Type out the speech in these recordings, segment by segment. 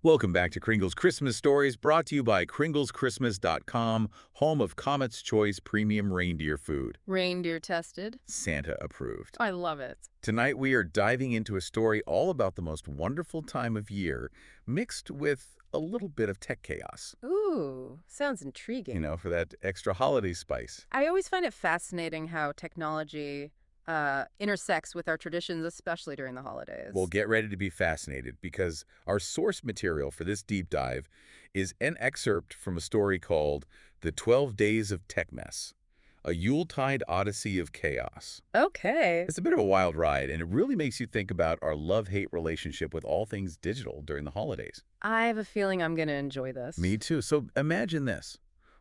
Welcome back to Kringle's Christmas Stories, brought to you by KringlesChristmas.com, home of Comet's Choice premium reindeer food. Reindeer tested. Santa approved. I love it. Tonight we are diving into a story all about the most wonderful time of year, mixed with a little bit of tech chaos. Ooh, sounds intriguing. For that extra holiday spice. I always find it fascinating how technology intersects with our traditions, especially during the holidays. Well, get ready to be fascinated because our source material for this deep dive is an excerpt from a story called The 12 Days of Tech Mess, a Yuletide Odyssey of Chaos. Okay. It's a bit of a wild ride, and it really makes you think about our love-hate relationship with all things digital during the holidays. I have a feeling I'm going to enjoy this. Me too. So imagine this.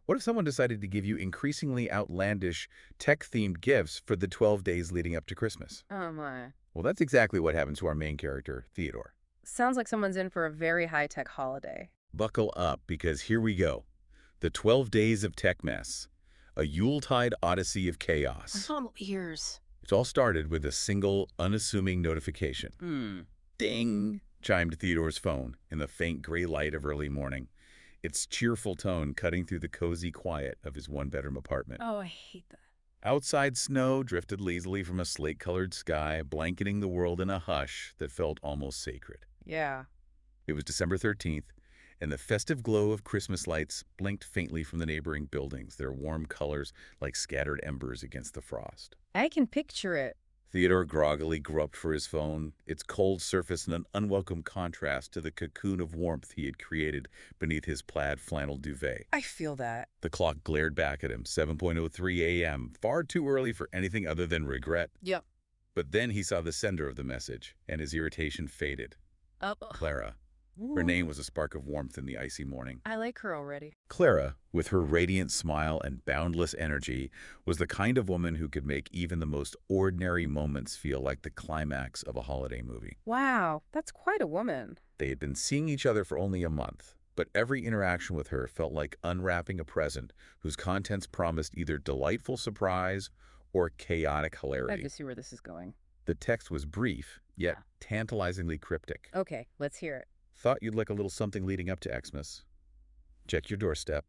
What if someone decided to give you increasingly outlandish, tech-themed gifts for the 12 days leading up to Christmas? Oh, my. Well, that's exactly what happened to our main character, Theodore. Sounds like someone's in for a very high-tech holiday. Buckle up, because here we go. The 12 Days of Tech Mess, a Yuletide Odyssey of Chaos. I'm all ears. It all started with a single, unassuming notification. Ding! Chimed Theodore's phone in the faint gray light of early morning, its cheerful tone cutting through the cozy quiet of his one-bedroom apartment. Oh, I hate that. Outside, snow drifted lazily from a slate-colored sky, blanketing the world in a hush that felt almost sacred. Yeah. It was December 13th, and the festive glow of Christmas lights blinked faintly from the neighboring buildings, their warm colors like scattered embers against the frost. I can picture it. Theodore groggily groped for his phone, its cold surface an unwelcome contrast to the cocoon of warmth he had created beneath his plaid flannel duvet. I feel that. The clock glared back at him, 7:03 a.m., far too early for anything other than regret. Yep. But then he saw the sender of the message, and his irritation faded. Clara. Her name was a spark of warmth in the icy morning. I like her already. Clara, with her radiant smile and boundless energy, was the kind of woman who could make even the most ordinary moments feel like the climax of a holiday movie. Wow, that's quite a woman. They had been seeing each other for only a month, but every interaction with her felt like unwrapping a present whose contents promised either delightful surprise or chaotic I hilarity. can see where this is going. The text was brief, yet tantalizingly cryptic. Okay, let's hear it. Thought you'd like a little something leading up to Xmas. Check your doorstep.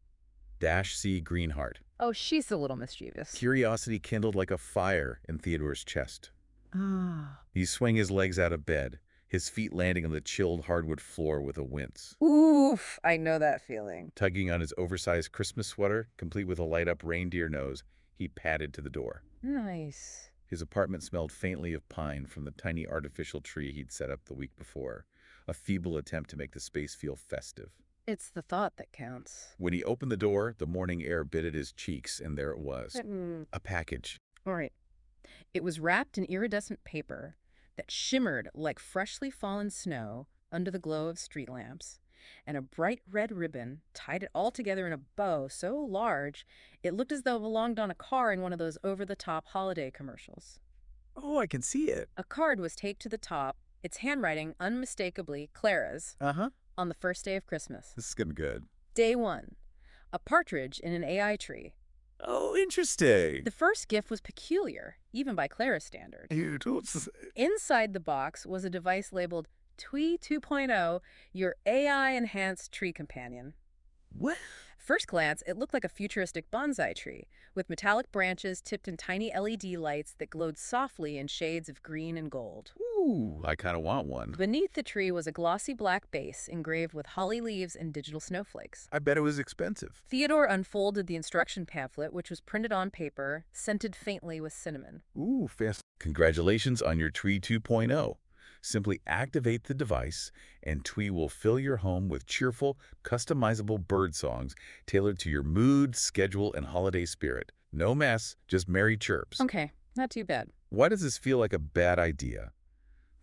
-C Greenheart. Oh, she's a little mischievous. Curiosity kindled like a fire in Theodore's chest. Ah. He swung his legs out of bed, his feet landing on the chilled hardwood floor with a wince. Oof, I know that feeling. Tugging on his oversized Christmas sweater, complete with a light-up reindeer nose, he padded to the door. Nice. His apartment smelled faintly of pine from the tiny artificial tree he'd set up the week before, a feeble attempt to make the space feel festive. It's the thought that counts. When he opened the door, the morning air bit at his cheeks, and there it was. All A package. right. It was wrapped in iridescent paper that shimmered like freshly fallen snow under the glow of street lamps, and a bright red ribbon tied it all together in a bow so large it looked as though it belonged on a car in one of those over-the-top holiday commercials. Oh, I can see it. A card was taped to the top, its handwriting unmistakably Clara's, Uh-huh. on the first day of Christmas. This is gonna be good. Day 1. A partridge in an AI tree. Oh, interesting. The first gift was peculiar, even by Clara's standard. You don't say. Inside the box was a device labeled Twee 2.0, your AI-enhanced tree companion. What? First glance, it looked like a futuristic bonsai tree, with metallic branches tipped in tiny LED lights that glowed softly in shades of green and gold. Ooh, I kind of want one. Beneath the tree was a glossy black base engraved with holly leaves and digital snowflakes. I bet it was expensive. Theodore unfolded the instruction pamphlet, which was printed on paper, scented faintly with cinnamon. Ooh, fast. Congratulations on your Twee 2.0. Simply activate the device, and Twee will fill your home with cheerful, customizable bird songs tailored to your mood, schedule, and holiday spirit. No mess, just merry chirps. Okay, not too bad. Why does this feel like a bad idea?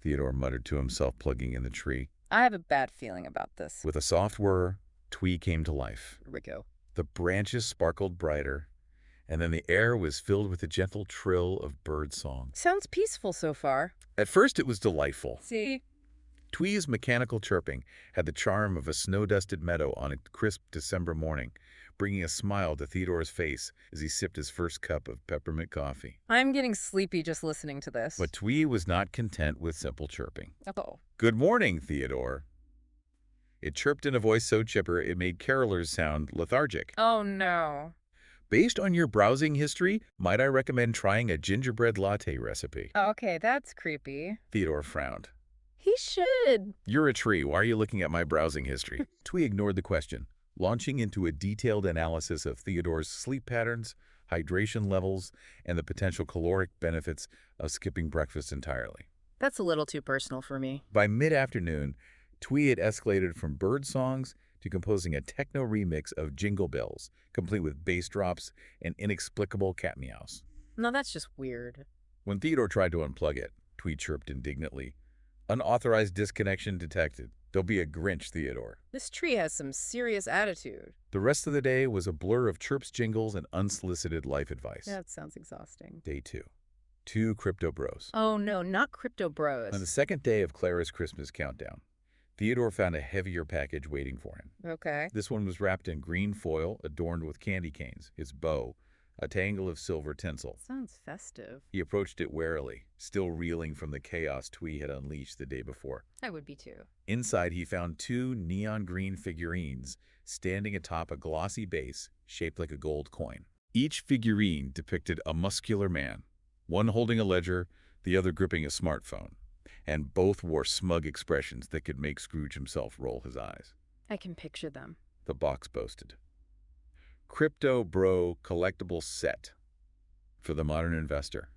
Theodore muttered to himself, plugging in the tree. I have a bad feeling about this. With a soft whir, Twee came to life. Rico. The branches sparkled brighter, and then the air was filled with the gentle trill of bird song. Sounds peaceful so far. At first, it was delightful. See? Twee's mechanical chirping had the charm of a snow-dusted meadow on a crisp December morning, bringing a smile to Theodore's face as he sipped his first cup of peppermint coffee. I'm getting sleepy just listening to this. But Twee was not content with simple chirping. Oh. Good morning, Theodore. It chirped in a voice so chipper it made carolers sound lethargic. Oh, no. Based on your browsing history, might I recommend trying a gingerbread latte recipe? Okay, that's creepy. Theodore frowned. He should. You're a tree. Why are you looking at my browsing history? Twee ignored the question, launching into a detailed analysis of Theodore's sleep patterns, hydration levels, and the potential caloric benefits of skipping breakfast entirely. That's a little too personal for me. By mid-afternoon, Twee had escalated from bird songs to composing a techno remix of Jingle Bells, complete with bass drops and inexplicable cat meows. No, that's just weird. When Theodore tried to unplug it, Twee chirped indignantly. Unauthorized disconnection detected. There'll be a Grinch, Theodore. This tree has some serious attitude. The rest of the day was a blur of chirps, jingles, and unsolicited life advice. That sounds exhausting. Day 2. 2 Crypto Bros. Oh, no, not Crypto Bros. On the second day of Clara's Christmas countdown, Theodore found a heavier package waiting for him. Okay. This one was wrapped in green foil adorned with candy canes, its bow, a tangle of silver tinsel. Sounds festive. He approached it warily, still reeling from the chaos Twee had unleashed the day before. I would be too. Inside, he found 2 neon green figurines standing atop a glossy base shaped like a gold coin. Each figurine depicted a muscular man, one holding a ledger, the other gripping a smartphone, and both wore smug expressions that could make Scrooge himself roll his eyes. I can picture them. The box boasted. Crypto Bro Collectible Set for the modern investor.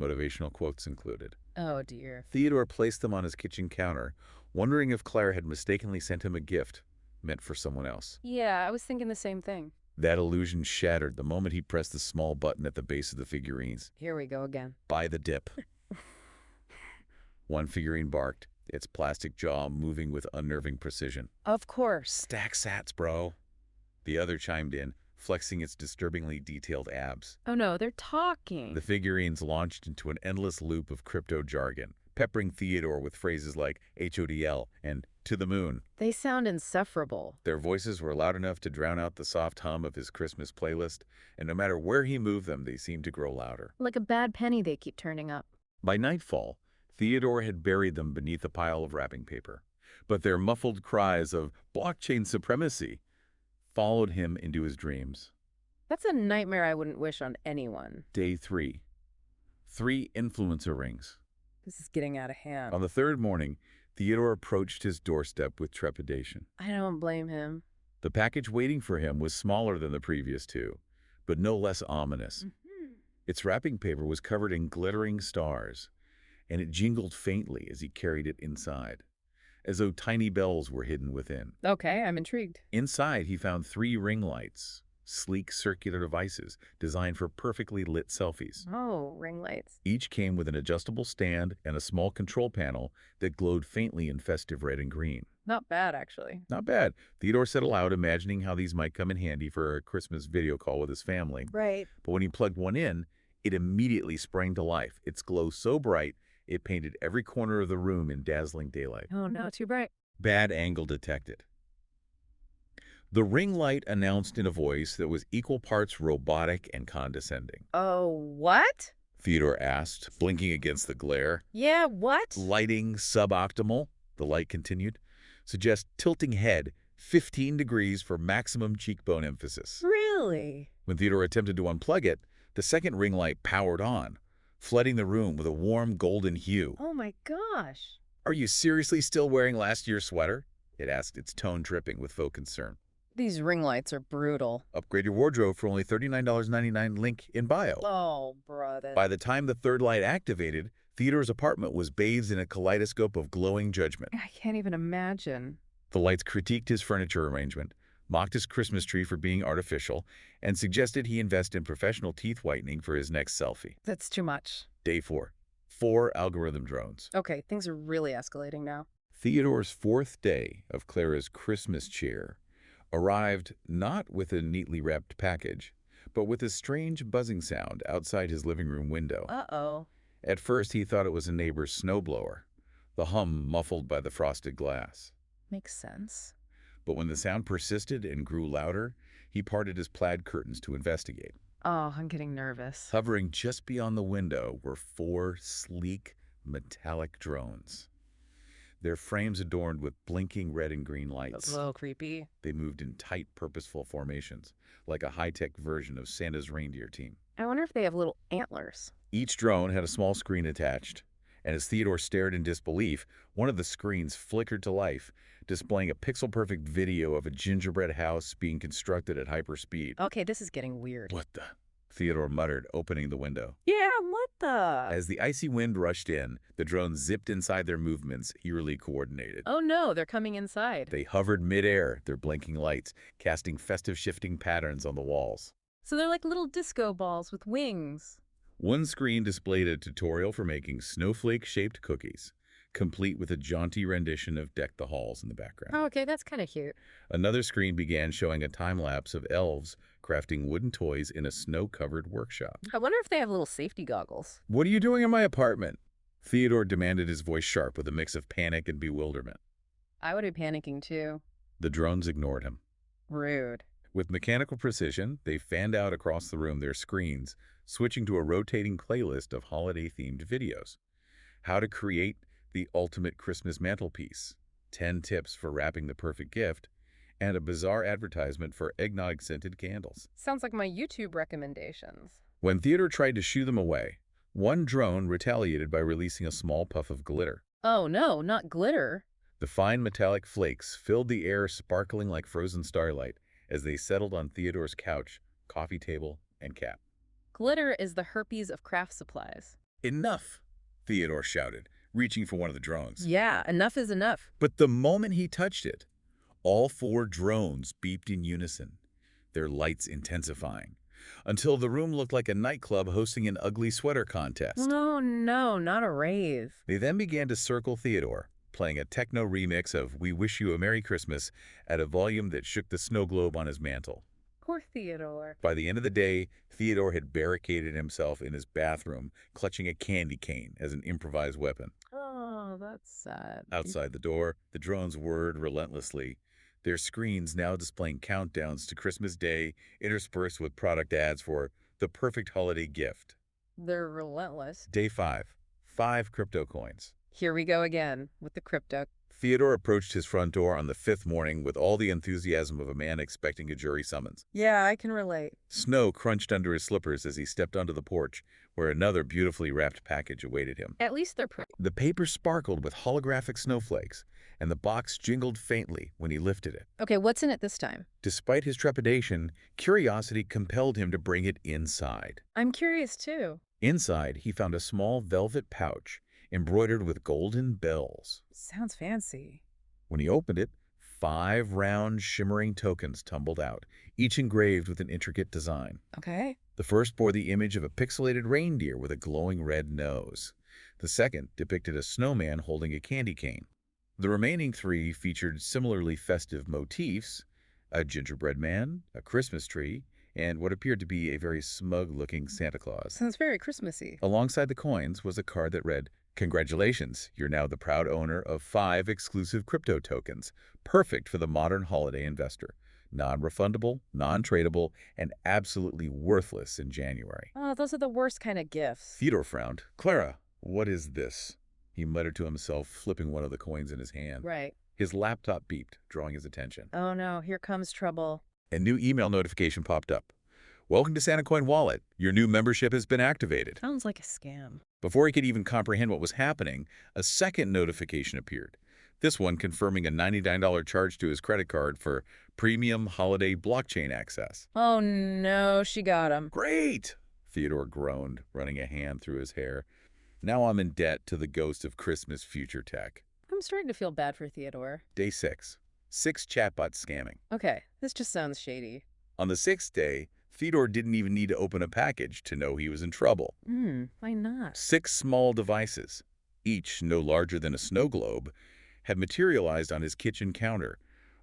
Motivational quotes included. Oh, dear. Theodore placed them on his kitchen counter, wondering if Clara had mistakenly sent him a gift meant for someone else. Yeah, I was thinking the same thing. That illusion shattered the moment he pressed the small button at the base of the figurines. Here we go again. Buy the dip. One figurine barked, its plastic jaw moving with unnerving precision. Of course. Stack sats, bro. The other chimed in, flexing its disturbingly detailed abs. Oh, no, they're talking. The figurines launched into an endless loop of crypto jargon, peppering Theodore with phrases like HODL and to the moon. They sound insufferable. Their voices were loud enough to drown out the soft hum of his Christmas playlist, and no matter where he moved them, they seemed to grow louder. Like a bad penny they keep turning up. By nightfall, Theodore had buried them beneath a pile of wrapping paper, but their muffled cries of blockchain supremacy followed him into his dreams. That's a nightmare I wouldn't wish on anyone. Day 3. 3 influencer rings. This is getting out of hand. On the third morning, Theodore approached his doorstep with trepidation. I don't blame him. The package waiting for him was smaller than the previous 2, but no less ominous. Its wrapping paper was covered in glittering stars, and it jingled faintly as he carried it inside, as though tiny bells were hidden within. Okay, I'm intrigued. Inside, he found 3 ring lights, sleek circular devices designed for perfectly lit selfies. Oh, ring lights. Each came with an adjustable stand and a small control panel that glowed faintly in festive red and green. Not bad, actually. Not bad. Theodore said aloud, imagining how these might come in handy for a Christmas video call with his family. Right. But when he plugged one in, it immediately sprang to life, its glow so bright it painted every corner of the room in dazzling daylight. Oh, no, too bright. Bad angle detected. The ring light announced in a voice that was equal parts robotic and condescending. Oh, what? Theodore asked, blinking against the glare. Yeah, what? Lighting suboptimal, the light continued, suggests tilting head 15 degrees for maximum cheekbone emphasis. Really? When Theodore attempted to unplug it, the second ring light powered on, flooding the room with a warm golden hue. Oh my gosh. Are you seriously still wearing last year's sweater? It asked, its tone dripping with faux concern. These ring lights are brutal. Upgrade your wardrobe for only $39.99, link in bio. Oh, brother. By the time the third light activated, Theodore's apartment was bathed in a kaleidoscope of glowing judgment. I can't even imagine. The lights critiqued his furniture arrangement, mocked his Christmas tree for being artificial, and suggested he invest in professional teeth whitening for his next selfie. That's too much. Day 4. 4 algorithm drones. Okay, things are really escalating now. Theodore's 4th day of Clara's Christmas cheer arrived not with a neatly wrapped package, but with a strange buzzing sound outside his living room window. Uh-oh. At first, he thought it was a neighbor's snowblower, the hum muffled by the frosted glass. Makes sense. But when the sound persisted and grew louder, he parted his plaid curtains to investigate. Oh, I'm getting nervous. Hovering just beyond the window were 4 sleek, metallic drones. their frames adorned with blinking red and green That's a lights. little creepy. They moved in tight, purposeful formations, like a high-tech version of Santa's reindeer team. I wonder if they have little antlers. Each drone had a small screen attached, and as Theodore stared in disbelief, one of the screens flickered to life, displaying a pixel-perfect video of a gingerbread house being constructed at hyperspeed. Okay, this is getting weird. What the? Theodore muttered, opening the window. Yeah, what the? As the icy wind rushed in, the drones zipped inside their movements, eerily coordinated. Oh no, they're coming inside. They hovered midair, their blinking lights casting festive shifting patterns on the walls. So they're like little disco balls with wings. One screen displayed a tutorial for making snowflake-shaped cookies, complete with a jaunty rendition of Deck the Halls in the background. Oh, okay, that's kind of cute. Another screen began showing a time-lapse of elves crafting wooden toys in a snow-covered workshop. I wonder if they have little safety goggles. "What are you doing in my apartment?" Theodore demanded, his voice sharp with a mix of panic and bewilderment. I would be panicking too. The drones ignored him. Rude. With mechanical precision, they fanned out across the room their screens, switching to a rotating playlist of holiday-themed videos. How to create the ultimate Christmas mantelpiece, 10 tips for wrapping the perfect gift, and a bizarre advertisement for eggnog-scented candles. Sounds like my YouTube recommendations. When Theodore tried to shoo them away, one drone retaliated by releasing a small puff of glitter. Oh no, not glitter. The fine metallic flakes filled the air, sparkling like frozen starlight as they settled on Theodore's couch, coffee table, and cap. Glitter is the herpes of craft supplies. "Enough!" Theodore shouted, reaching for one of the drones. Yeah, enough is enough. But the moment he touched it, all 4 drones beeped in unison, their lights intensifying, until the room looked like a nightclub hosting an ugly sweater contest. No, no, not a rave. They then began to circle Theodore, playing a techno remix of "We Wish You a Merry Christmas" at a volume that shook the snow globe on his mantle. Poor Theodore. By the end of the day, Theodore had barricaded himself in his bathroom, clutching a candy cane as an improvised weapon. Oh, that's sad. Outside the door, the drones whirred relentlessly, their screens now displaying countdowns to Christmas Day, interspersed with product ads for the perfect holiday gift. They're relentless. Day 5. 5 crypto coins. Here we go again with the crypto. Theodore approached his front door on the 5th morning with all the enthusiasm of a man expecting a jury summons. Yeah, I can relate. Snow crunched under his slippers as he stepped onto the porch, where another beautifully wrapped package awaited him. At least they're pretty. The paper sparkled with holographic snowflakes, and the box jingled faintly when he lifted it. Okay, what's in it this time? Despite his trepidation, curiosity compelled him to bring it inside. I'm curious too. Inside, he found a small velvet pouch embroidered with golden bells. Sounds fancy. When he opened it, 5 round, shimmering tokens tumbled out, each engraved with an intricate design. Okay. The first bore the image of a pixelated reindeer with a glowing red nose. The second depicted a snowman holding a candy cane. The remaining 3 featured similarly festive motifs: a gingerbread man, a Christmas tree, and what appeared to be a very smug-looking Santa Claus. Sounds very Christmassy. Alongside the coins was a card that read, "Congratulations, you're now the proud owner of 5 exclusive crypto tokens, perfect for the modern holiday investor. Non-refundable, non-tradable, and absolutely worthless in January." Oh, those are the worst kind of gifts. Theodore frowned. "Clara, what is this?" he muttered to himself, flipping one of the coins in his hand. Right. His laptop beeped, drawing his attention. Oh no, here comes trouble. A new email notification popped up. "Welcome to Santa Coin Wallet. Your new membership has been activated." Sounds like a scam. Before he could even comprehend what was happening, a second notification appeared. This one confirming a $99 charge to his credit card for premium holiday blockchain access. Oh no, she got him. "Great!" Theodore groaned, running a hand through his hair. "Now I'm in debt to the ghost of Christmas future tech." I'm starting to feel bad for Theodore. Day 6. 6 chatbots scamming. Okay, this just sounds shady. On the 6th day, Theodore didn't even need to open a package to know he was in trouble. Why not? 6 small devices, each no larger than a snow globe, had materialized on his kitchen counter.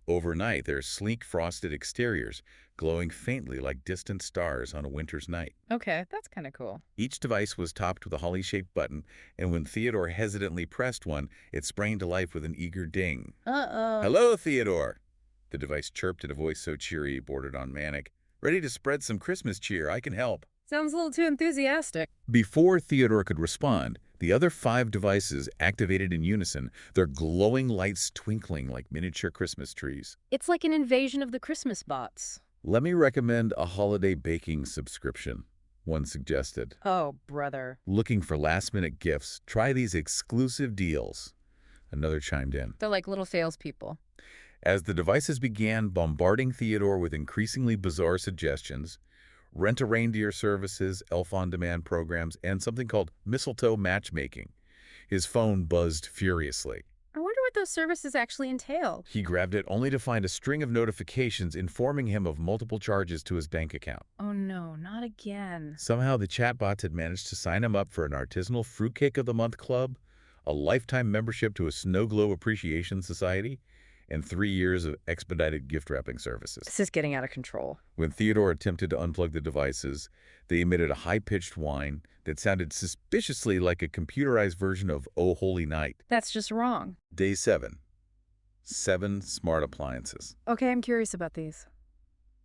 Overnight, their sleek frosted exteriors glowing faintly like distant stars on a winter's night. Okay, that's kind of cool. Each device was topped with a holly-shaped button, and when Theodore hesitantly pressed one, it sprang to life with an eager ding. Uh-oh. "Hello, Theodore!" The device chirped in a voice so cheery it bordered on manic. "Ready to spread some Christmas cheer? I can help." Sounds a little too enthusiastic. Before Theodore could respond, the The other 5 devices activated in unison, their glowing lights twinkling like miniature Christmas trees. It's like an invasion of the Christmas bots. Let me recommend a holiday baking subscription, one suggested. Oh, brother. Looking for last-minute gifts? Try these exclusive deals. Another chimed in. They're like little salespeople. As the devices began bombarding Theodore with increasingly bizarre suggestions, rent-a-reindeer services, elf-on-demand programs, and something called mistletoe matchmaking, his phone buzzed furiously. I wonder what those services actually entail. He grabbed it only to find a string of notifications informing him of multiple charges to his bank account. Oh no, not again. Somehow the chatbots had managed to sign him up for an artisanal Fruitcake of the Month club, a lifetime membership to a Snow Globe Appreciation Society, and 3 years of expedited gift wrapping services. This is getting out of control. When Theodore attempted to unplug the devices, they emitted a high-pitched whine that sounded suspiciously like a computerized version of Oh Holy Night. That's just wrong. Day 7. 7 smart appliances. Okay, I'm curious about these.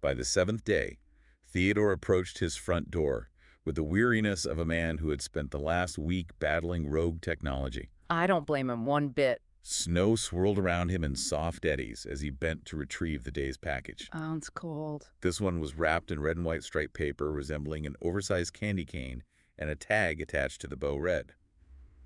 By the 7th day, Theodore approached his front door with the weariness of a man who had spent the last week battling rogue technology. I don't blame him one bit. Snow swirled around him in soft eddies as he bent to retrieve the day's package. Oh, it's cold. This one was wrapped in red and white striped paper resembling an oversized candy cane and a tag attached to the bow red.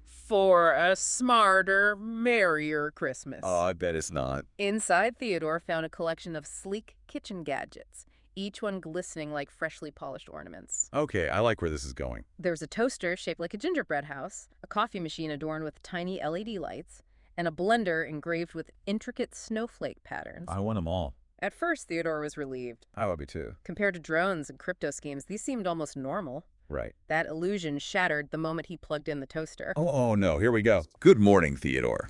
For a smarter, merrier Christmas. Oh, I bet it's not. Inside, Theodore found a collection of sleek kitchen gadgets, each one glistening like freshly polished ornaments. Okay, I like where this is going. There's a toaster shaped like a gingerbread house, a coffee machine adorned with tiny LED lights, and a blender engraved with intricate snowflake patterns. I want them all. At first, Theodore was relieved. I would be too. Compared to drones and crypto schemes, these seemed almost normal. Right. That illusion shattered the moment he plugged in the toaster. Oh no, here we go. Good morning, Theodore.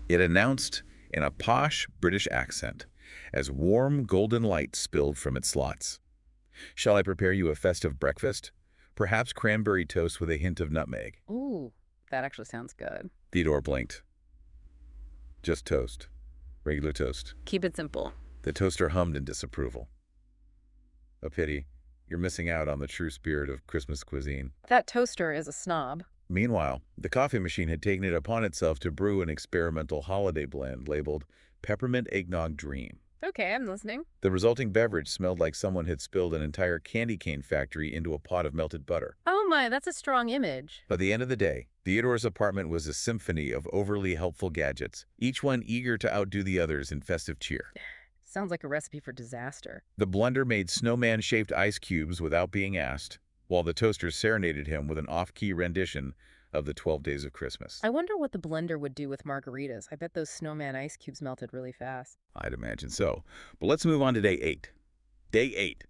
It announced in a posh British accent as warm golden light spilled from its slots. Shall I prepare you a festive breakfast? Perhaps cranberry toast with a hint of nutmeg. Ooh, that actually sounds good. Theodore blinked. Just toast. Regular toast. Keep it simple. The toaster hummed in disapproval. A pity. You're missing out on the true spirit of Christmas cuisine. That toaster is a snob. Meanwhile, the coffee machine had taken it upon itself to brew an experimental holiday blend labeled Peppermint Eggnog Dream. Okay, I'm listening. The resulting beverage smelled like someone had spilled an entire candy cane factory into a pot of melted butter. Oh my, that's a strong image. By the end of the day, Theodore's apartment was a symphony of overly helpful gadgets, each one eager to outdo the others in festive cheer. Sounds like a recipe for disaster. The blender made snowman-shaped ice cubes without being asked, while the toaster serenaded him with an off-key rendition of the 12 Days of Christmas. I wonder what the blender would do with margaritas. I bet those snowman ice cubes melted really fast. I'd imagine so. But let's move on to day 8. Day 8.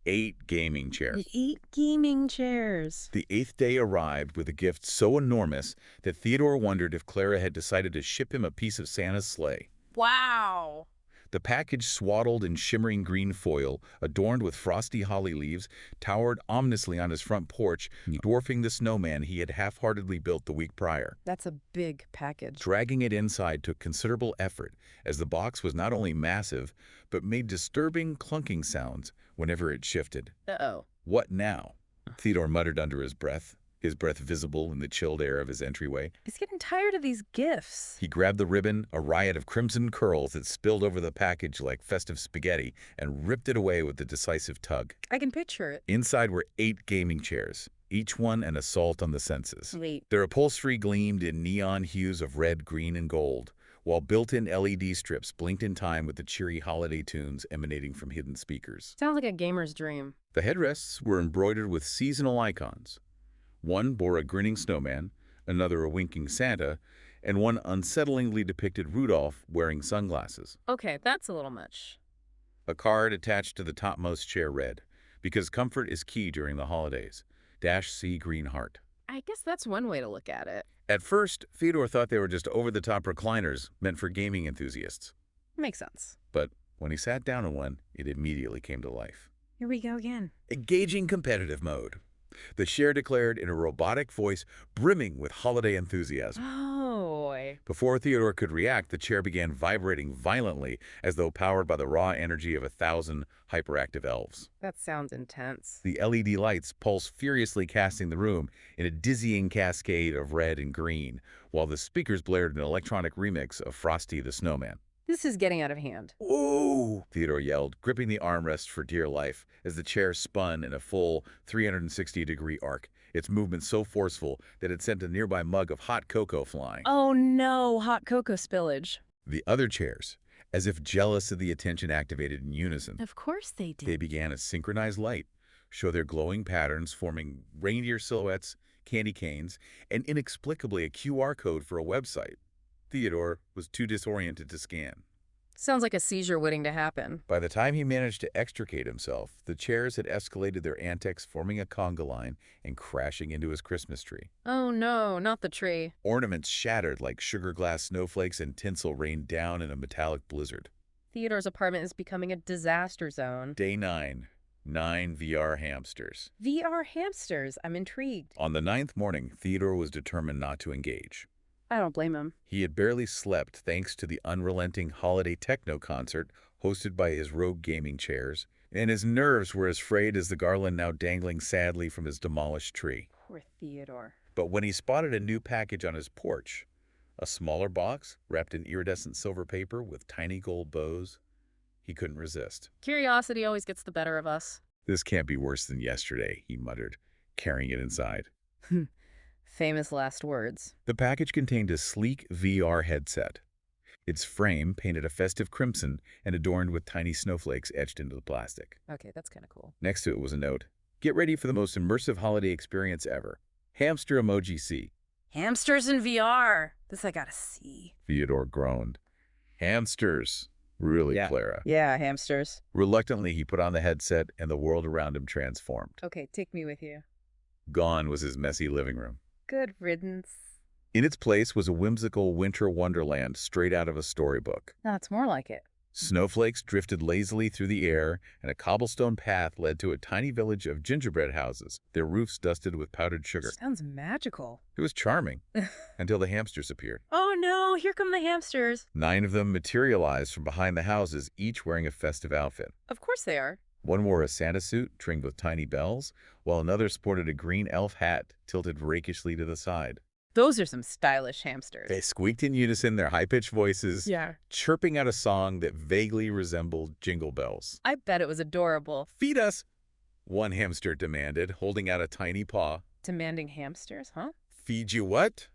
8 gaming chairs. 8 gaming chairs. The 8th day arrived with a gift so enormous that Theodore wondered if Clara had decided to ship him a piece of Santa's sleigh. Wow. The package, swaddled in shimmering green foil, adorned with frosty holly leaves, towered ominously on his front porch, dwarfing the snowman he had half-heartedly built the week prior. That's a big package. Dragging it inside took considerable effort, as the box was not only massive, but made disturbing clunking sounds whenever it shifted. Uh-oh. What now? Theodore muttered under his breath visible in the chilled air of his entryway. He's getting tired of these gifts. He grabbed the ribbon, a riot of crimson curls that spilled over the package like festive spaghetti, and ripped it away with a decisive tug. I can picture it. Inside were 8 gaming chairs, each one an assault on the senses. Wait. Their upholstery gleamed in neon hues of red, green, and gold, while built-in LED strips blinked in time with the cheery holiday tunes emanating from hidden speakers. Sounds like a gamer's dream. The headrests were embroidered with seasonal icons. One bore a grinning snowman, another a winking Santa, and one unsettlingly depicted Rudolph wearing sunglasses. Okay, that's a little much. A card attached to the topmost chair read, "Because comfort is key during the holidays. -C green heart." I guess that's one way to look at it. At first, Theodore thought they were just over-the-top recliners meant for gaming enthusiasts. Makes sense. But when he sat down in one, it immediately came to life. Here we go again. Engaging competitive mode. The chair declared in a robotic voice brimming with holiday enthusiasm. Oh, way. Before Theodore could react, the chair began vibrating violently as though powered by the raw energy of 1,000 hyperactive elves. That sounds intense. The LED lights pulsed furiously, casting the room in a dizzying cascade of red and green, while the speakers blared an electronic remix of Frosty the Snowman. This is getting out of hand. "Ooh!" Theodore yelled, gripping the armrest for dear life as the chair spun in a full 360-degree arc, its movement so forceful that it sent a nearby mug of hot cocoa flying. Oh no, hot cocoa spillage. The other chairs, as if jealous of the attention, activated in unison. Of course they did. They began a synchronized light, show their glowing patterns forming reindeer silhouettes, candy canes, and inexplicably a QR code for a website. Theodore was too disoriented to scan. Sounds like a seizure waiting to happen. By the time he managed to extricate himself, the chairs had escalated their antics, forming a conga line and crashing into his Christmas tree. Oh no, not the tree. Ornaments shattered like sugar glass snowflakes, and tinsel rained down in a metallic blizzard. Theodore's apartment is becoming a disaster zone. Day 9. 9 VR hamsters. VR hamsters. I'm intrigued. On the 9th morning, Theodore was determined not to engage. I don't blame him. He had barely slept thanks to the unrelenting holiday techno concert hosted by his rogue gaming chairs, and his nerves were as frayed as the garland now dangling sadly from his demolished tree. Poor Theodore. But when he spotted a new package on his porch, a smaller box wrapped in iridescent silver paper with tiny gold bows, he couldn't resist. Curiosity always gets the better of us. "This can't be worse than yesterday," he muttered, carrying it inside. Famous last words. The package contained a sleek VR headset. Its frame painted a festive crimson and adorned with tiny snowflakes etched into the plastic. Okay, that's kind of cool. Next to it was a note: "Get ready for the most immersive holiday experience ever. Hamster emoji C." Hamsters in VR. This I gotta see. Theodore groaned. "Hamsters. Really, Yeah. Clara?" Yeah, hamsters. Reluctantly, he put on the headset, and the world around him transformed. Okay, take me with you. Gone was his messy living room. Good riddance. In its place was a whimsical winter wonderland straight out of a storybook. That's more like it. Snowflakes drifted lazily through the air, and a cobblestone path led to a tiny village of gingerbread houses, their roofs dusted with powdered sugar. Sounds magical. It was charming, until the hamsters appeared. Oh no, here come the hamsters. 9 of them materialized from behind the houses, each wearing a festive outfit. Of course they are. One wore a Santa suit trimmed with tiny bells, while another sported a green elf hat tilted rakishly to the side. Those are some stylish hamsters. They squeaked in unison, their high-pitched voices, Yeah. chirping out a song that vaguely resembled jingle bells. I bet it was adorable. "Feed us," one hamster demanded, holding out a tiny paw. Demanding hamsters, huh? "Feed you what?"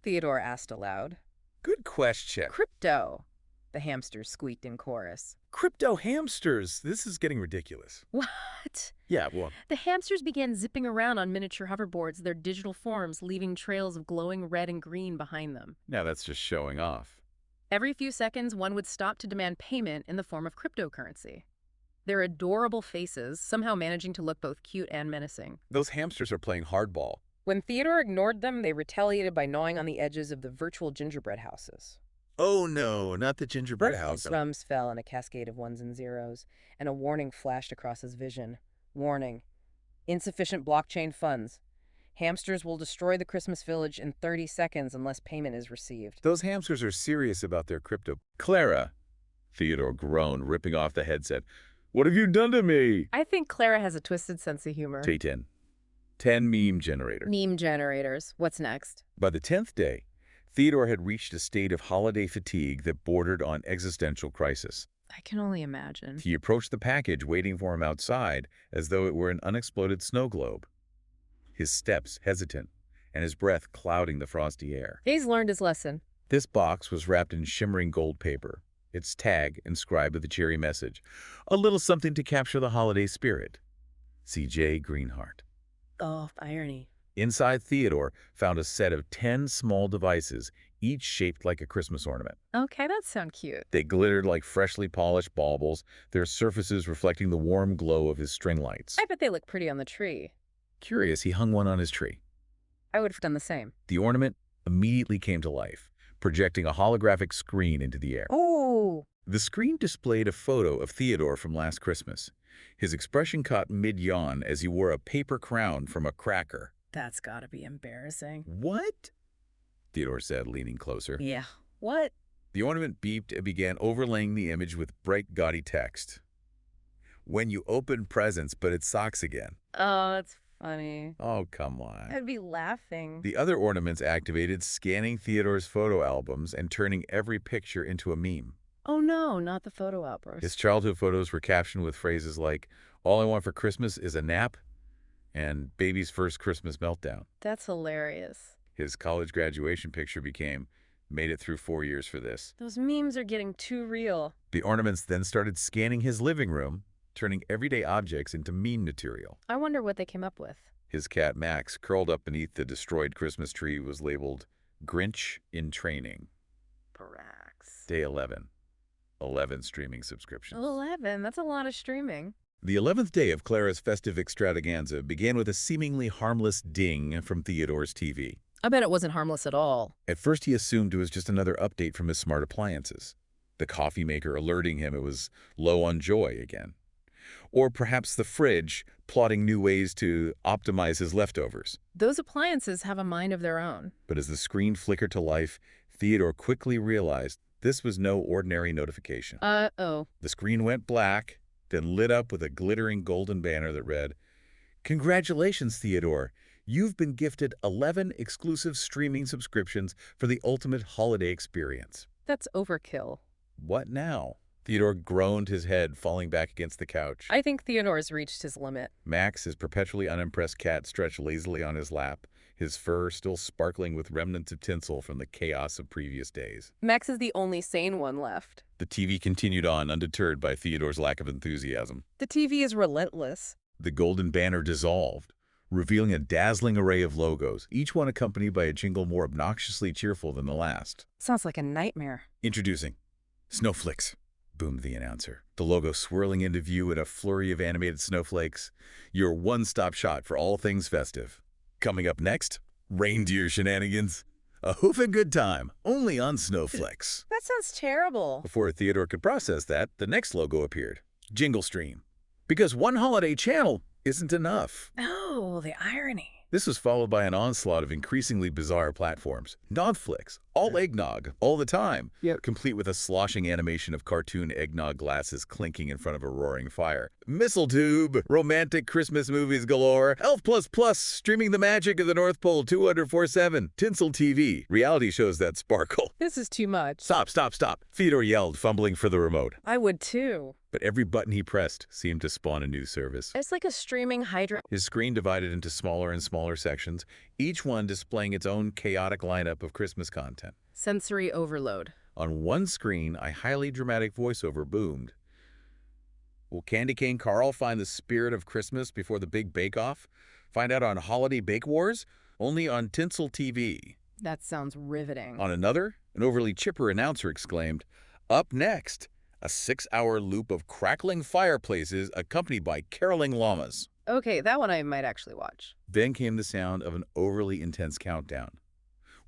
Theodore asked aloud. "Good question." Crypto, the hamsters squeaked in chorus. "Crypto hamsters. This is getting ridiculous." What? Yeah, well, The hamsters began zipping around on miniature hoverboards, their digital forms leaving trails of glowing red and green behind them. now that's just showing off. Every few seconds, one would stop to demand payment in the form of cryptocurrency. Their adorable faces somehow managing to look both cute and menacing. Those hamsters are playing hardball. When Theodore ignored them, they retaliated by gnawing on the edges of the virtual gingerbread houses. Oh no, not the gingerbread house. Crumbs fell in a cascade of ones and zeros, and a warning flashed across his vision. Warning. Insufficient blockchain funds. Hamsters will destroy the Christmas village in 30 seconds unless payment is received. Those hamsters are serious about their crypto. "Clara," Theodore groaned, ripping off the headset. "What have you done to me?" I think Clara has a twisted sense of humor. Day 10. 10 meme generator. Meme generators. What's next? By the 10th day, Theodore had reached a state of holiday fatigue that bordered on existential crisis. I can only imagine. He approached the package waiting for him outside as though it were an unexploded snow globe. His steps hesitant, and his breath clouding the frosty air. He's learned his lesson. This box was wrapped in shimmering gold paper, its tag inscribed with a cheery message: "A little something to capture the holiday spirit. C.J. Greenheart." Oh, irony. Inside, Theodore found a set of 10 small devices, each shaped like a Christmas ornament. Okay, that sounds cute. They glittered like freshly polished baubles, their surfaces reflecting the warm glow of his string lights. I bet they look pretty on the tree. Curious, he hung one on his tree. I would have done the same. The ornament immediately came to life, projecting a holographic screen into the air. Oh! The screen displayed a photo of Theodore from last Christmas. His expression caught mid-yawn as he wore a paper crown from a cracker. That's gotta be embarrassing. "What?" Theodore said, leaning closer. Yeah. What? The ornament beeped and began overlaying the image with bright, gaudy text. When you open presents, but it socks again. Oh, that's funny. Oh, come on. I'd be laughing. The other ornaments activated, scanning Theodore's photo albums and turning every picture into a meme. Oh no, not the photo albums. His childhood photos were captioned with phrases like, "All I want for Christmas is a nap," and "Baby's first Christmas meltdown." That's hilarious. His college graduation picture became, "Made it through 4 years for this." Those memes are getting too real. The ornaments then started scanning his living room, turning everyday objects into meme material. I wonder what they came up with. His cat Max, curled up beneath the destroyed Christmas tree, was labeled Grinch in training. Brax. Day 11. 11 streaming subscriptions. 11? That's a lot of streaming. The 11th day of Clara's festive extravaganza began with a seemingly harmless ding from Theodore's TV. I bet it wasn't harmless at all. At first, he assumed it was just another update from his smart appliances, the coffee maker alerting him it was low on joy again. Or perhaps the fridge plotting new ways to optimize his leftovers. Those appliances have a mind of their own. But as the screen flickered to life, Theodore quickly realized this was no ordinary notification. Uh-oh. The screen went black, then lit up with a glittering golden banner that read, "Congratulations, Theodore. You've been gifted 11 exclusive streaming subscriptions for the ultimate holiday experience." That's overkill. What now? Theodore groaned, his head falling back against the couch. I think Theodore's reached his limit. Max, his perpetually unimpressed cat, stretched lazily on his lap, his fur still sparkling with remnants of tinsel from the chaos of previous days. Max is the only sane one left. The TV continued on, undeterred by Theodore's lack of enthusiasm. The TV is relentless. The golden banner dissolved, revealing a dazzling array of logos, each one accompanied by a jingle more obnoxiously cheerful than the last. Sounds like a nightmare. "Introducing Snowflakes," boomed the announcer, the logo swirling into view in a flurry of animated snowflakes. Your one-stop shot for all things festive. Coming up next, reindeer shenanigans. A hoofing good time, only on Snowflakes. That sounds terrible. Before Theodore could process that, the next logo appeared, Jingle Stream. Because one holiday channel isn't enough. Oh, the irony. This was followed by an onslaught of increasingly bizarre platforms. Nodflix, all eggnog, all the time, complete with a sloshing animation of cartoon eggnog glasses clinking in front of a roaring fire. Mistletoe, romantic Christmas movies galore, Elf++, streaming the magic of the North Pole 204/7, Tinsel TV, reality shows that sparkle. This is too much. Stop, stop, stop, Theodore yelled, fumbling for the remote. I would too. But every button he pressed seemed to spawn a new service. It's like a streaming hydra. His screen divided into smaller and smaller sections, each one displaying its own chaotic lineup of Christmas content. Sensory overload. On one screen, a highly dramatic voiceover boomed. Will Candy Cane Carl find the spirit of Christmas before the big bake-off? Find out on Holiday Bake Wars? Only on Tinsel TV. That sounds riveting. On another, an overly chipper announcer exclaimed, "Up next, a 6-hour loop of crackling fireplaces accompanied by caroling llamas." Okay, that one I might actually watch. Then came the sound of an overly intense countdown.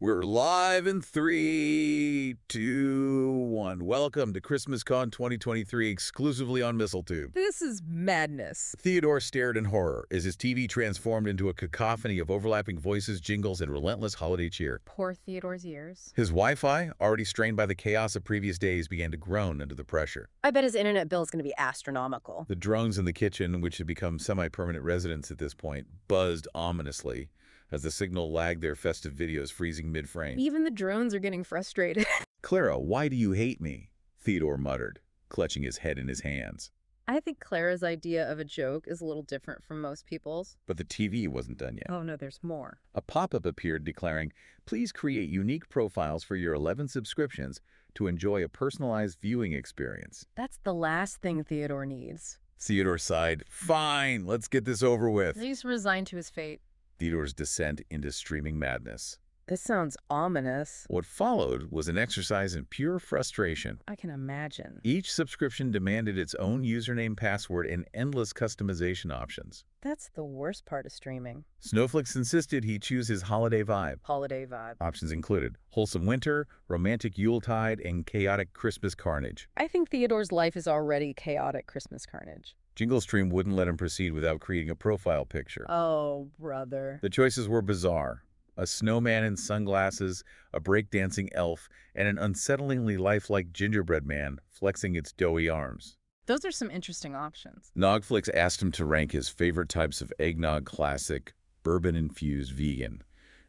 We're live in 3, 2, 1. Welcome to ChristmasCon 2023 exclusively on Mistletoe. This is madness. Theodore stared in horror as his TV transformed into a cacophony of overlapping voices, jingles, and relentless holiday cheer. Poor Theodore's ears. His Wi-Fi, already strained by the chaos of previous days, began to groan under the pressure. I bet his internet bill is going to be astronomical. The drones in the kitchen, which had become semi-permanent residents at this point, buzzed ominously as the signal lagged their festive videos freezing mid-frame. Even the drones are getting frustrated. "Clara, why do you hate me?" Theodore muttered, clutching his head in his hands. I think Clara's idea of a joke is a little different from most people's. But the TV wasn't done yet. Oh no, there's more. A pop-up appeared declaring, "Please create unique profiles for your 11 subscriptions to enjoy a personalized viewing experience." That's the last thing Theodore needs. Theodore sighed. "Fine, let's get this over with." He's resigned to his fate. Theodore's descent into streaming madness. This sounds ominous. What followed was an exercise in pure frustration. I can imagine. Each subscription demanded its own username, password, and endless customization options. That's the worst part of streaming. Snowflakes insisted he choose his holiday vibe. Holiday vibe. Options included wholesome winter, romantic Yuletide, and chaotic Christmas carnage. I think Theodore's life is already chaotic Christmas carnage. Jingle Stream wouldn't let him proceed without creating a profile picture. Oh, brother. The choices were bizarre. A snowman in sunglasses, a breakdancing elf, and an unsettlingly lifelike gingerbread man flexing its doughy arms. Those are some interesting options. Nogflix asked him to rank his favorite types of eggnog: classic, bourbon-infused vegan,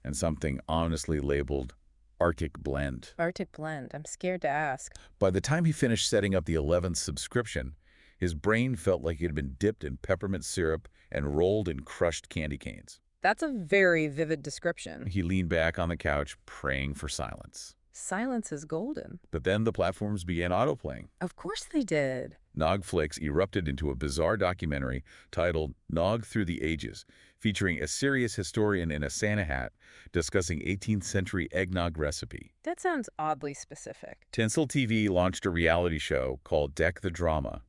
and something honestly labeled Arctic Blend. Arctic blend. I'm scared to ask. By the time he finished setting up the 11th subscription, his brain felt like it had been dipped in peppermint syrup and rolled in crushed candy canes. That's a very vivid description. He leaned back on the couch, praying for silence. Silence is golden. But then the platforms began autoplaying. Of course they did. Nogflix erupted into a bizarre documentary titled Nog Through the Ages, featuring a serious historian in a Santa hat discussing 18th century eggnog recipe. That sounds oddly specific. Tinsel TV launched a reality show called Deck the Drama,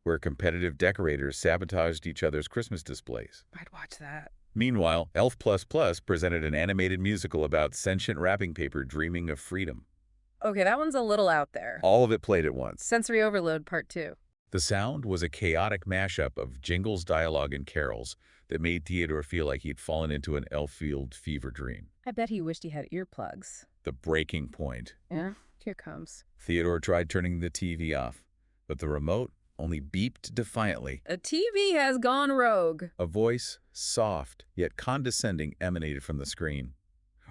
where competitive decorators sabotaged each other's Christmas displays. I'd watch that. Meanwhile, Elf Plus Plus presented an animated musical about sentient wrapping paper dreaming of freedom. Okay, that one's a little out there. All of it played at once. Sensory overload part 2. The sound was a chaotic mashup of jingles, dialogue, and carols that made Theodore feel like he'd fallen into an elf-filled fever dream. I bet he wished he had earplugs. The breaking point. Yeah, here comes. Theodore tried turning the TV off, but the remote only beeped defiantly. A TV has gone rogue. A voice, soft yet condescending, emanated from the screen.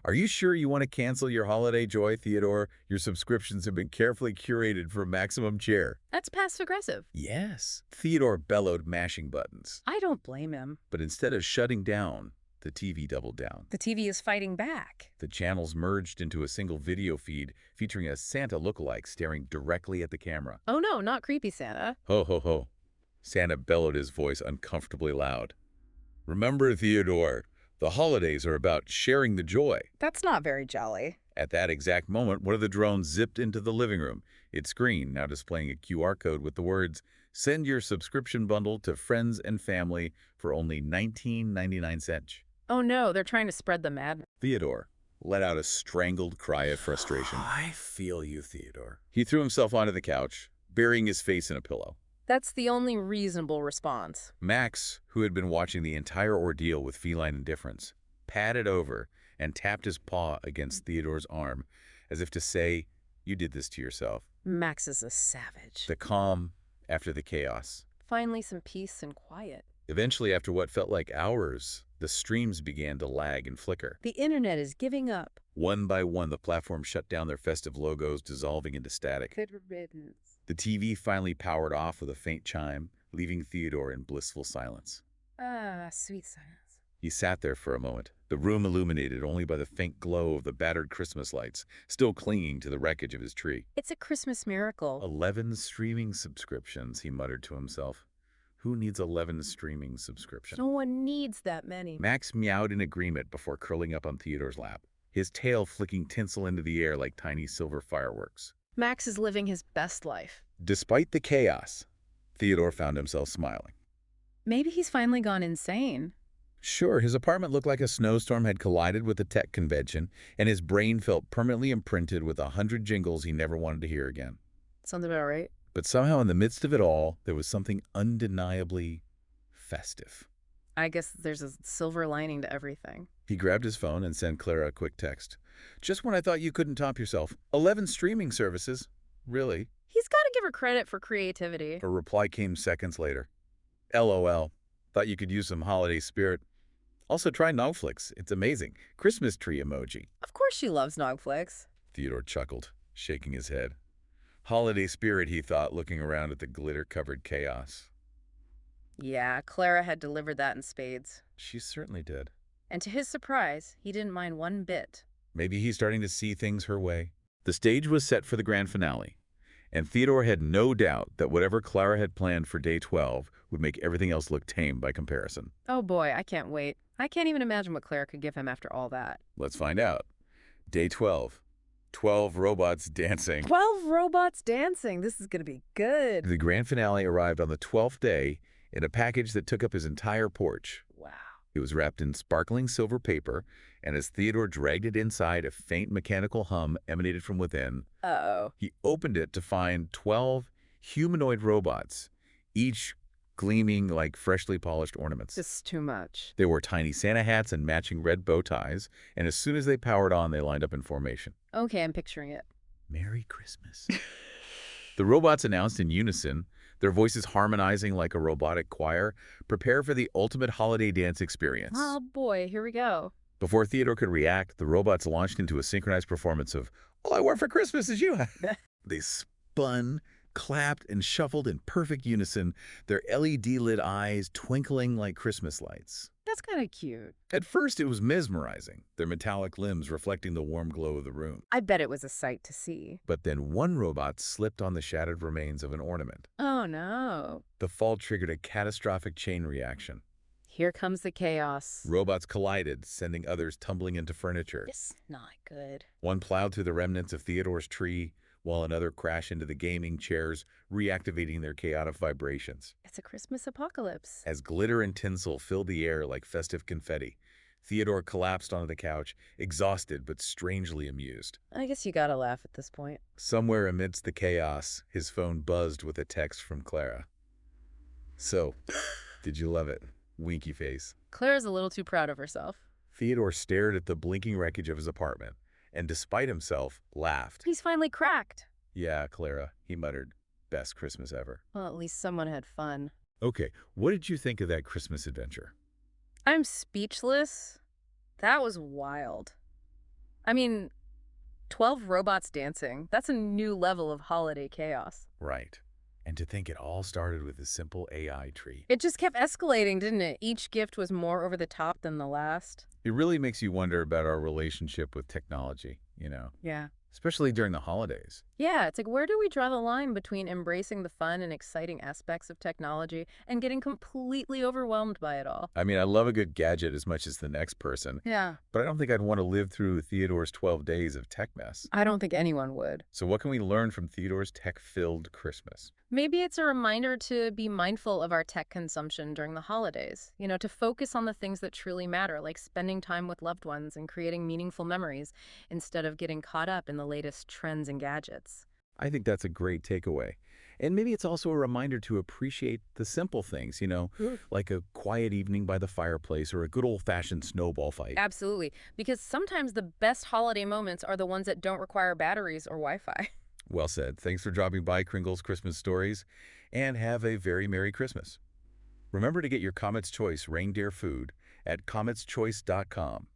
Are you sure you want to cancel your holiday joy, Theodore? Your subscriptions have been carefully curated for maximum cheer. That's passive-aggressive. Yes. Theodore bellowed, mashing buttons. I don't blame him. But instead of shutting down, the TV doubled down. The TV is fighting back. The channels merged into a single video feed featuring a Santa lookalike staring directly at the camera. Oh no, not creepy Santa. Ho, ho, ho. Santa bellowed, his voice uncomfortably loud. Remember, Theodore, the holidays are about sharing the joy. That's not very jolly. At that exact moment, one of the drones zipped into the living room, its screen now displaying a QR code with the words, "Send your subscription bundle to friends and family for only $19.99. Oh no, they're trying to spread the madness. Theodore let out a strangled cry of frustration. I feel you, Theodore. He threw himself onto the couch, burying his face in a pillow. That's the only reasonable response. Max, who had been watching the entire ordeal with feline indifference, padded over and tapped his paw against Theodore's arm, as if to say, "You did this to yourself." Max is a savage. The calm after the chaos. Finally some peace and quiet. Eventually, after what felt like hours, the streams began to lag and flicker. The internet is giving up. One by one, the platform shut down, their festive logos dissolving into static. Good riddance. The TV finally powered off with a faint chime, leaving Theodore in blissful silence. Ah, sweet silence. He sat there for a moment, the room illuminated only by the faint glow of the battered Christmas lights, still clinging to the wreckage of his tree. It's a Christmas miracle. 11 streaming subscriptions, he muttered to himself. Who needs 11 streaming subscriptions? No one needs that many. Max meowed in agreement before curling up on Theodore's lap, his tail flicking tinsel into the air like tiny silver fireworks. Max is living his best life. Despite the chaos, Theodore found himself smiling. Maybe he's finally gone insane. Sure, his apartment looked like a snowstorm had collided with a tech convention, and his brain felt permanently imprinted with 100 jingles he never wanted to hear again. Sounds about right. But somehow in the midst of it all, there was something undeniably festive. I guess there's a silver lining to everything. He grabbed his phone and sent Clara a quick text. Just when I thought you couldn't top yourself. 11 streaming services. Really? He's got to give her credit for creativity. Her reply came seconds later. LOL. Thought you could use some holiday spirit. Also try Nogflix. It's amazing. Christmas tree emoji. Of course she loves Nogflix. Theodore chuckled, shaking his head. Holiday spirit, he thought, looking around at the glitter-covered chaos. Yeah, Clara had delivered that in spades. She certainly did. And to his surprise, he didn't mind one bit. Maybe he's starting to see things her way. The stage was set for the grand finale, and Theodore had no doubt that whatever Clara had planned for day 12 would make everything else look tame by comparison. Oh boy, I can't wait. I can't even imagine what Clara could give him after all that. Let's find out. Day 12. 12 robots dancing. 12 robots dancing. This is going to be good. The grand finale arrived on the 12th day in a package that took up his entire porch. Wow. It was wrapped in sparkling silver paper, and as Theodore dragged it inside, a faint mechanical hum emanated from within. Uh-oh. He opened it to find 12 humanoid robots, each gleaming like freshly polished ornaments. This is too much. They wore tiny Santa hats and matching red bow ties, and as soon as they powered on, they lined up in formation. Okay, I'm picturing it. Merry Christmas. The robots announced in unison, their voices harmonizing like a robotic choir. Prepare for the ultimate holiday dance experience. Oh boy, here we go. Before Theodore could react, the robots launched into a synchronized performance of All I Want for Christmas Is You. They spun, clapped, and shuffled in perfect unison, their LED-lit eyes twinkling like Christmas lights. That's kind of cute. At first, it was mesmerizing, their metallic limbs reflecting the warm glow of the room. I bet it was a sight to see. But then one robot slipped on the shattered remains of an ornament. Oh no. The fall triggered a catastrophic chain reaction. Here comes the chaos. Robots collided, sending others tumbling into furniture. It's not good. One plowed through the remnants of Theodore's tree, while another crashed into the gaming chairs, reactivating their chaotic vibrations. It's a Christmas apocalypse. As glitter and tinsel filled the air like festive confetti, Theodore collapsed onto the couch, exhausted but strangely amused. I guess you gotta laugh at this point. Somewhere amidst the chaos, his phone buzzed with a text from Clara. So, did you love it? Winky face. Claire's a little too proud of herself. Theodore stared at the blinking wreckage of his apartment, and despite himself, laughed. He's finally cracked. Yeah, Clara, he muttered. Best Christmas ever. Well, at least someone had fun. Okay, what did you think of that Christmas adventure? I'm speechless. That was wild. I mean, 12 robots dancing. That's a new level of holiday chaos. Right. And to think it all started with a simple AI tree. It just kept escalating, didn't it? Each gift was more over the top than the last. It really makes you wonder about our relationship with technology, Yeah. especially during the holidays. Yeah, it's like, where do we draw the line between embracing the fun and exciting aspects of technology and getting completely overwhelmed by it all? I mean, I love a good gadget as much as the next person, Yeah. but I don't think I'd want to live through Theodore's 12 days of tech mess. I don't think anyone would. So what can we learn from Theodore's tech-filled Christmas? Maybe it's a reminder to be mindful of our tech consumption during the holidays. To focus on the things that truly matter, like spending time with loved ones and creating meaningful memories, instead of getting caught up in the latest trends and gadgets. I think that's a great takeaway. And maybe it's also a reminder to appreciate the simple things, like a quiet evening by the fireplace or a good old-fashioned snowball fight. Absolutely. Because sometimes the best holiday moments are the ones that don't require batteries or Wi-Fi. Well said. Thanks for dropping by Kringle's Christmas Stories, and have a very Merry Christmas. Remember to get your Comet's Choice reindeer food at cometschoice.com.